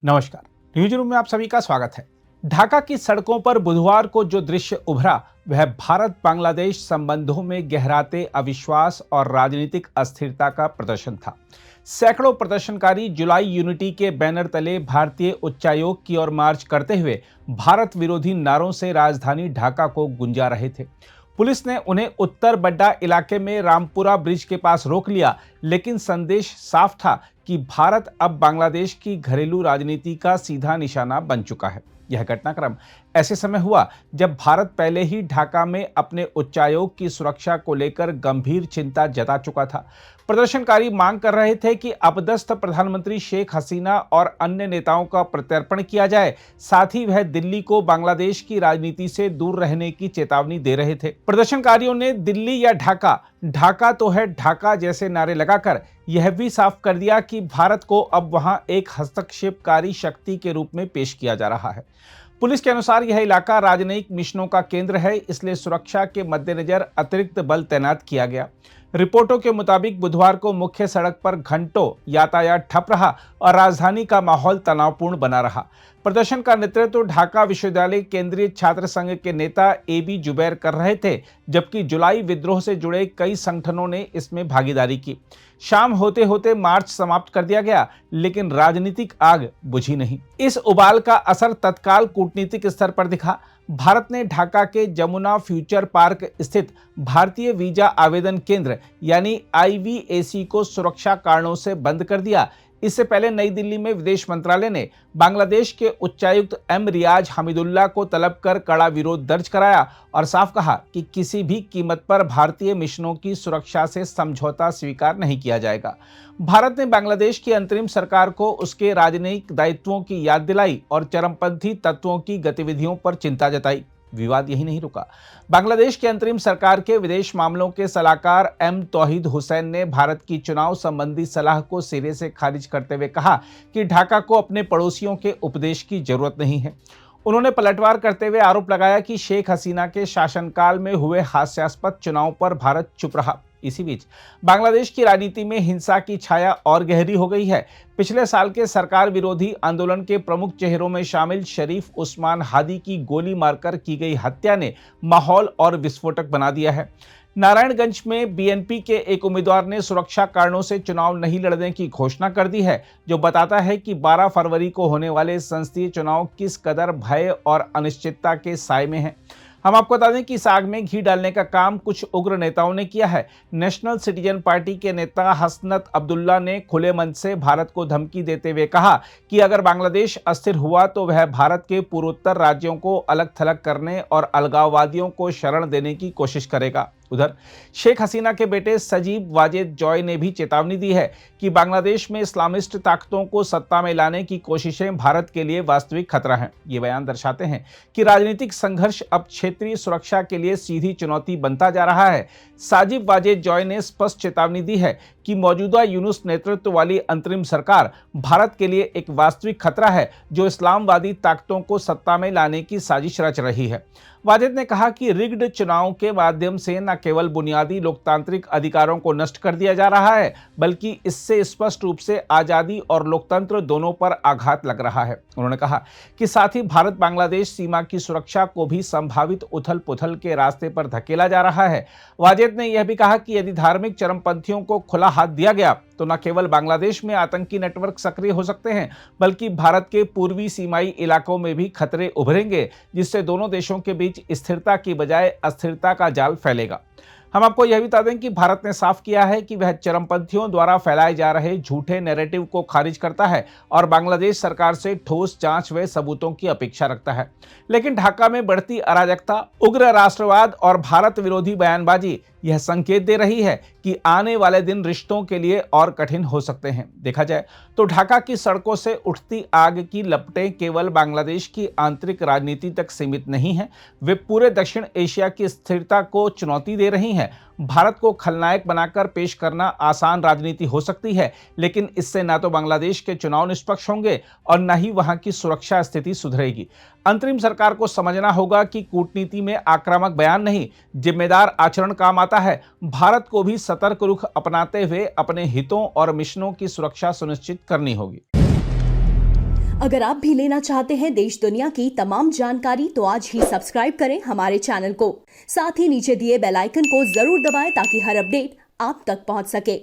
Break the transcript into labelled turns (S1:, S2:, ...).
S1: नमस्कार। News room में आप सभी का स्वागत है। ढाका की सड़कों पर बुधवार को जो दृश्य उभरा वह भारत बांग्लादेश संबंधों में गहराते अविश्वास और राजनीतिक अस्थिरता का प्रदर्शन था। सैकड़ों प्रदर्शनकारी जुलाई यूनिटी के बैनर तले भारतीय उच्चायोग की ओर मार्च करते हुए भारत विरोधी नारों से राजधानी ढाका को गुंजा रहे थे। पुलिस ने उन्हें उत्तर बड्डा इलाके में रामपुरा ब्रिज के पास रोक लिया, लेकिन संदेश साफ था कि भारत अब बांग्लादेश की घरेलू राजनीति का सीधा निशाना बन चुका है। यह घटनाक्रम ऐसे समय हुआ जब भारत पहले ही ढाका में अपने उच्चायोग की सुरक्षा को लेकर गंभीर चिंता जता चुका था। प्रदर्शनकारी मांग कर रहे थे कि अपदस्थ प्रधानमंत्री शेख हसीना और अन्य नेताओं का प्रत्यर्पण किया जाए। साथ ही वह दिल्ली को बांग्लादेश की राजनीति से दूर रहने की चेतावनी दे रहे थे। प्रदर्शनकारियों ने दिल्ली या ढाका, ढाका तो है ढाका जैसे नारे लगाकर यह भी साफ कर दिया कि भारत को अब वहां एक हस्तक्षेपकारी शक्ति के रूप में पेश किया जा रहा है। पुलिस के अनुसार यह इलाका राजनयिक मिशनों का केंद्र है, इसलिए सुरक्षा के मद्देनजर अतिरिक्त बल तैनात किया गया। रिपोर्टों के मुताबिक बुधवार को मुख्य सड़क पर घंटों यातायात ठप रहा और राजधानी का माहौल तनावपूर्ण बना रहा। प्रदर्शन का नेतृत्व ढाका विश्वविद्यालय केंद्रीय छात्र संघ के नेता एबी जुबैर कर रहे थे, जबकि जुलाई विद्रोह से जुड़े कई संगठनों ने इसमें भागीदारी की। शाम होते होते मार्च समाप्त कर दिया गया, लेकिन राजनीतिक आग बुझी नहीं। इस उबाल का असर तत्काल कूटनीतिक स्तर पर दिखा। भारत ने ढाका के जमुना फ्यूचर पार्क स्थित भारतीय वीजा आवेदन केंद्र यानी IVAC को सुरक्षा कारणों से बंद कर दिया। इससे पहले नई दिल्ली में विदेश मंत्रालय ने बांग्लादेश के उच्चायुक्त M रियाज हमीदुल्लाह को तलब कर कड़ा विरोध दर्ज कराया और साफ कहा कि किसी भी कीमत पर भारतीय मिशनों की सुरक्षा से समझौता स्वीकार नहीं किया जाएगा। भारत ने बांग्लादेश की अंतरिम सरकार को उसके राजनयिक दायित्वों की याद दिलाई और चरमपंथी तत्वों की गतिविधियों पर चिंता जताई। विवाद यही नहीं रुका। बांग्लादेश की अंतरिम सरकार के विदेश मामलों के सलाहकार M तौहीद हुसैन ने भारत की चुनाव संबंधी सलाह को सिरे से खारिज करते हुए कहा कि ढाका को अपने पड़ोसियों के उपदेश की जरूरत नहीं है। उन्होंने पलटवार करते हुए आरोप लगाया कि शेख हसीना के शासनकाल में हुए हास्यास्पद चुनाव पर भारत चुप रहा। इसी बीच बांग्लादेश की राजनीति में हिंसा की छाया और गहरी हो गई है। पिछले साल के सरकार विरोधी आंदोलन के प्रमुख चेहरों में शामिल शरीफ उस्मान हादी की गोली मारकर की गई हत्या ने माहौल और विस्फोटक बना दिया है। नारायणगंज में BNP के एक उम्मीदवार ने सुरक्षा कारणों से चुनाव नहीं लड़ने की घोषणा कर दी है, जो बताता है कि 12 फरवरी को होने वाले संसदीय चुनाव किस कदर भय और अनिश्चितता के साए में हैं। हम आपको बता दें कि इस आग में घी डालने का काम कुछ उग्र नेताओं ने किया है। नेशनल सिटीजन पार्टी के नेता हसनत अब्दुल्ला ने खुले मन से भारत को धमकी देते हुए कहा कि अगर बांग्लादेश अस्थिर हुआ तो वह भारत के पूर्वोत्तर राज्यों को अलग थलग करने और अलगाववादियों को शरण देने की कोशिश करेगा। उधर शेख हसीना के बेटे सजीब वाजेद जॉय ने भी चेतावनी दी है कि बांग्लादेश में इस्लामिस्ट ताकतों को सत्ता में लाने की कोशिशें भारत के लिए वास्तविक खतरा हैं। ये बयान दर्शाते हैं कि राजनीतिक संघर्ष अब क्षेत्रीय सुरक्षा के लिए सीधी चुनौती बनता जा रहा है। साजिब वाजेद जॉय ने स्पष्ट चेतावनी दी है कि मौजूदा यूनुस नेतृत्व वाली अंतरिम सरकार भारत के लिए एक वास्तविक खतरा है, जो इस्लामवादी ताकतों को सत्ता में लाने की साजिश रच रही है। वाजेद ने कहा कि रिग्ड चुनाव के माध्यम से न केवल बुनियादी लोकतांत्रिक अधिकारों को नष्ट कर दिया जा रहा है, बल्कि इससे स्पष्ट रूप से आज़ादी और लोकतंत्र दोनों पर आघात लग रहा है। उन्होंने कहा कि साथ ही भारत बांग्लादेश सीमा की सुरक्षा को भी संभावित उथल पुथल के रास्ते पर धकेला जा रहा है। वाजेद ने यह भी कहा कि यदि धार्मिक चरमपंथियों को खुला हाथ दिया गया तो न केवल बांग्लादेश में आतंकी नेटवर्क सक्रिय हो सकते हैं, बल्कि भारत के पूर्वी सीमाई इलाकों में भी खतरे उभरेंगे, जिससे दोनों देशों के बीच स्थिरता की बजाय अस्थिरता का जाल फैलेगा। हम आपको यह भी बता दें कि भारत ने साफ किया है कि वह चरमपंथियों द्वारा फैलाए जा रहे झूठे नैरेटिव को खारिज करता है और बांग्लादेश सरकार से ठोस जांच व सबूतों की अपेक्षा रखता है। लेकिन ढाका में बढ़ती अराजकता, उग्र राष्ट्रवाद और भारत विरोधी बयानबाजी यह संकेत दे रही है कि आने वाले दिन रिश्तों के लिए और कठिन हो सकते हैं। देखा जाए तो ढाका की सड़कों से उठती आग की लपटें केवल बांग्लादेश की आंतरिक राजनीति तक सीमित नहीं हैं, वे पूरे दक्षिण एशिया की स्थिरता को चुनौती दे रही हैं। भारत को खलनायक बनाकर पेश करना आसान राजनीति हो सकती है, लेकिन इससे न तो बांग्लादेश के चुनाव निष्पक्ष होंगे और न ही वहां की सुरक्षा स्थिति सुधरेगी। अंतरिम सरकार को समझना होगा कि कूटनीति में आक्रामक बयान नहीं, जिम्मेदार आचरण काम आता है। भारत को भी सतर्क रुख अपनाते हुए अपने हितों और मिशनों की सुरक्षा सुनिश्चित करनी होगी।
S2: अगर आप भी लेना चाहते हैं देश दुनिया की तमाम जानकारी तो आज ही सब्सक्राइब करें हमारे चैनल को। साथ ही नीचे दिए बेल आइकन को जरूर दबाएं ताकि हर अपडेट आप तक पहुंच सके।